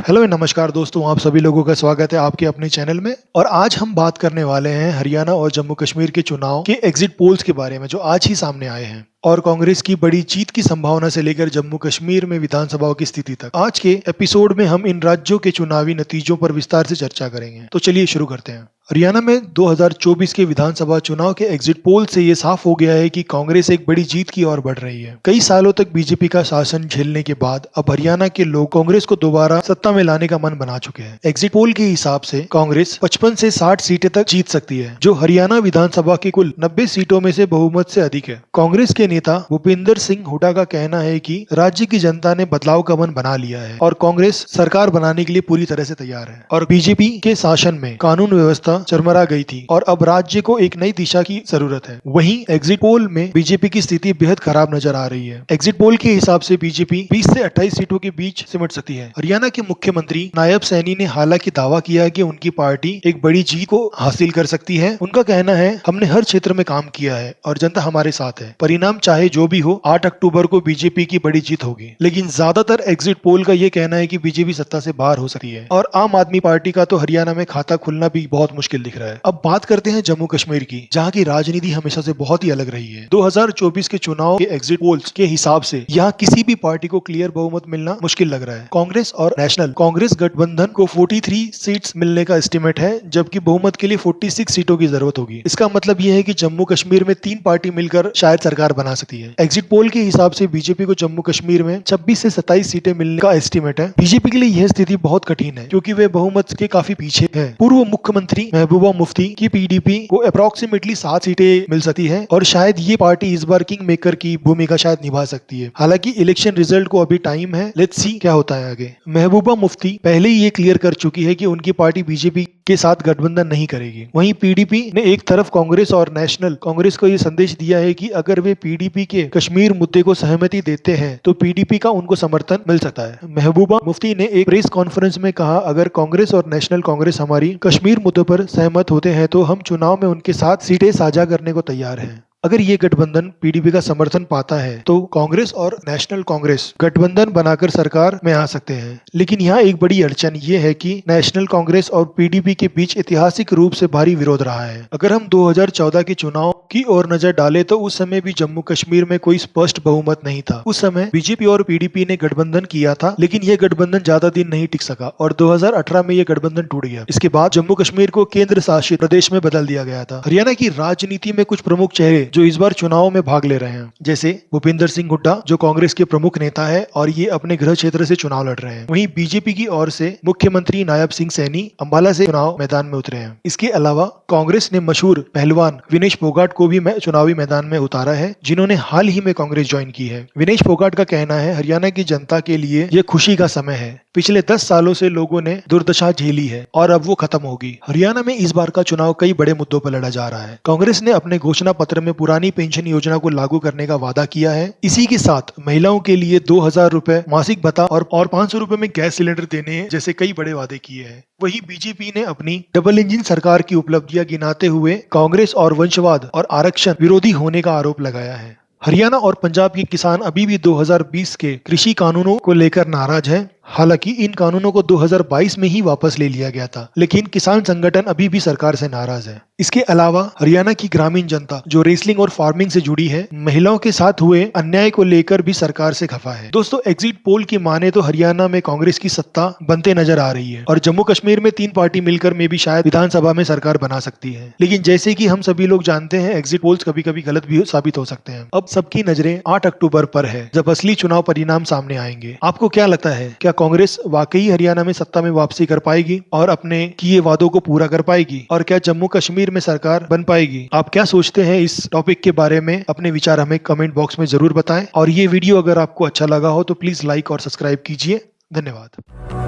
Hello नमस्कार दोस्तों, आप सभी लोगों का स्वागत है आपके अपने चैनल में। और आज हम बात करने वाले हैं हरियाणा और जम्मू कश्मीर के चुनाव के एग्जिट पोल्स के बारे में जो आज ही सामने आए हैं और कांग्रेस की बड़ी जीत की संभावना से लेकर जम्मू कश्मीर में विधानसभाओं की स्थिति तक। आज के एपिसोड में हम इन राज्यों के चुनावी नतीजों पर विस्तार से चर्चा करेंगे। तो चलिए शुरू करते हैं। हरियाणा में 2024 के विधानसभा चुनाव के एग्जिट पोल से ये साफ हो गया है कि कांग्रेस एक बड़ी जीत की ओर बढ़ रही है। कई सालों तक बीजेपी का शासन झेलने के बाद अब हरियाणा के लोग कांग्रेस को दोबारा सत्ता में लाने का मन बना चुके हैं। एग्जिट पोल के हिसाब से कांग्रेस 55 से 60 सीटें तक जीत सकती है, जो हरियाणा विधानसभा की कुल 90 सीटों में से बहुमत से अधिक है। कांग्रेस के नेता भूपिंदर सिंह हुड्डा का कहना है कि राज्य की जनता ने बदलाव का मन बना लिया है और कांग्रेस सरकार बनाने के लिए पूरी तरह से तैयार है। और बीजेपी के शासन में कानून व्यवस्था चरमरा गई थी और अब राज्य को एक नई दिशा की जरूरत है। वहीं एग्जिट पोल में बीजेपी की स्थिति बेहद खराब नजर आ रही है। एग्जिट पोल के हिसाब से बीजेपी 20 से 28 सीटों के बीच सिमट सकती है। हरियाणा के मुख्यमंत्री नायब सैनी ने हालांकि दावा किया है कि उनकी पार्टी एक बड़ी जीत को हासिल कर सकती है। उनका कहना है, हमने हर क्षेत्र में काम किया है और जनता हमारे साथ है। परिणाम चाहे जो भी हो, 8 अक्टूबर को बीजेपी की बड़ी जीत होगी। लेकिन ज्यादातर एग्जिट पोल का ये कहना है कि बीजेपी सत्ता से बाहर हो सकती है और आम आदमी पार्टी का तो हरियाणा में खाता खुलना भी बहुत मुश्किल दिख रहा है। अब बात करते हैं जम्मू कश्मीर की, जहां की राजनीति हमेशा से बहुत ही अलग रही है। 2024 के चुनाव के एग्जिट पोल्स के हिसाब से यहाँ किसी भी पार्टी को क्लियर बहुमत मिलना मुश्किल लग रहा है। कांग्रेस और नेशनल कांग्रेस गठबंधन को 43 सीट्स मिलने का एस्टिमेट है, जबकि बहुमत के लिए 46 सीटों की जरूरत होगी। इसका मतलब यह है कि जम्मू कश्मीर में 3 पार्टी मिलकर शायद सरकार बना सकती है। एग्जिट पोल के हिसाब से बीजेपी को जम्मू कश्मीर में 26 से 27 सीटें मिलने का एस्टिमेट है। बीजेपी के लिए यह स्थिति बहुत कठिन है क्योंकि वे बहुमत के काफी पीछे है। पूर्व मुख्यमंत्री महबूबा मुफ्ती की पीडीपी को अप्रोक्सीमेटली 7 सीटें मिल सकती है और शायद ये पार्टी इस बार किंग मेकर की भूमिका शायद निभा सकती है। हालांकि इलेक्शन रिजल्ट को अभी टाइम है, लेट्स सी क्या होता है आगे। महबूबा मुफ्ती पहले ही ये क्लियर कर चुकी है कि उनकी पार्टी बीजेपी के साथ गठबंधन नहीं करेगी। वहीं पीडीपी ने एक तरफ कांग्रेस और नेशनल कांग्रेस को ये संदेश दिया है कि अगर वे पीडीपी के कश्मीर मुद्दे को सहमति देते हैं तो पीडीपी का उनको समर्थन मिल सकता है। महबूबा मुफ्ती ने एक प्रेस कॉन्फ्रेंस में कहा, अगर कांग्रेस और नेशनल कांग्रेस हमारी कश्मीर मुद्दे पर सहमत होते हैं तो हम चुनाव में उनके साथ सीटें साझा करने को तैयार हैं। अगर ये गठबंधन पीडीपी का समर्थन पाता है तो कांग्रेस और नेशनल कांग्रेस गठबंधन बनाकर सरकार में आ सकते हैं। लेकिन यहाँ एक बड़ी अड़चन ये है कि नेशनल कांग्रेस और पीडीपी के बीच ऐतिहासिक रूप से भारी विरोध रहा है। अगर हम 2014 के चुनाव की ओर नजर डालें तो उस समय भी जम्मू कश्मीर में कोई स्पष्ट बहुमत नहीं था। उस समय बीजेपी और पीडीपी ने गठबंधन किया था, लेकिन यह गठबंधन ज्यादा दिन नहीं टिक सका और 2018 में यह गठबंधन टूट गया। इसके बाद जम्मू कश्मीर को केंद्र शासित प्रदेश में बदल दिया गया था। हरियाणा की राजनीति में कुछ प्रमुख चेहरे जो इस बार चुनाव में भाग ले रहे हैं, जैसे भूपिंदर सिंह हुड्डा जो कांग्रेस के प्रमुख नेता है और ये अपने गृह क्षेत्र से चुनाव लड़ रहे हैं। वहीं बीजेपी की ओर से मुख्यमंत्री नायब सिंह सैनी अंबाला से चुनाव मैदान में उतरे हैं। इसके अलावा कांग्रेस ने मशहूर पहलवान विनेश फोगाट को भी चुनावी मैदान में उतारा है, जिन्होंने हाल ही में कांग्रेस ज्वाइन की है। विनेश फोगाट का कहना है, हरियाणा की जनता के लिए यह खुशी का समय है। पिछले 10 सालों से लोगों ने दुर्दशा झेली है और अब वो खत्म होगी। हरियाणा में इस बार का चुनाव कई बड़े मुद्दों पर लड़ा जा रहा है। कांग्रेस ने अपने घोषणा पत्र में पुरानी पेंशन योजना को लागू करने का वादा किया है। इसी के साथ महिलाओं के लिए 2000 रुपए मासिक भत्ता और 500 रुपए में गैस सिलेंडर देने जैसे कई बड़े वादे किए हैं। वहीं बीजेपी ने अपनी डबल इंजन सरकार की उपलब्धियां गिनाते हुए कांग्रेस और वंशवाद और आरक्षण विरोधी होने का आरोप लगाया है। हरियाणा और पंजाब के किसान अभी भी 2020 के कृषि कानूनों को लेकर नाराज हैं। हालांकि इन कानूनों को 2022 में ही वापस ले लिया गया था, लेकिन किसान संगठन अभी भी सरकार से नाराज है। इसके अलावा हरियाणा की ग्रामीण जनता जो रेसलिंग और फार्मिंग से जुड़ी है, महिलाओं के साथ हुए अन्याय को लेकर भी सरकार से खफा है। दोस्तों, एग्जिट पोल की माने तो हरियाणा में कांग्रेस की सत्ता बनते नजर आ रही है और जम्मू कश्मीर में 3 पार्टी मिलकर में भी शायद विधानसभा में सरकार बना सकती है। लेकिन जैसे कि हम सभी लोग जानते हैं, एग्जिट पोल्स कभी कभी गलत भी साबित हो सकते हैं। अब सबकी नजरें 8 अक्टूबर पर है, जब असली चुनाव परिणाम सामने आएंगे। आपको क्या लगता है, क्या कांग्रेस वाकई हरियाणा में सत्ता में वापसी कर पाएगी और अपने किए वादों को पूरा कर पाएगी, और क्या जम्मू कश्मीर में सरकार बन पाएगी? आप क्या सोचते हैं इस टॉपिक के बारे में? अपने विचार हमें कमेंट बॉक्स में जरूर बताएं और ये वीडियो अगर आपको अच्छा लगा हो तो प्लीज लाइक और सब्सक्राइब कीजिए। धन्यवाद।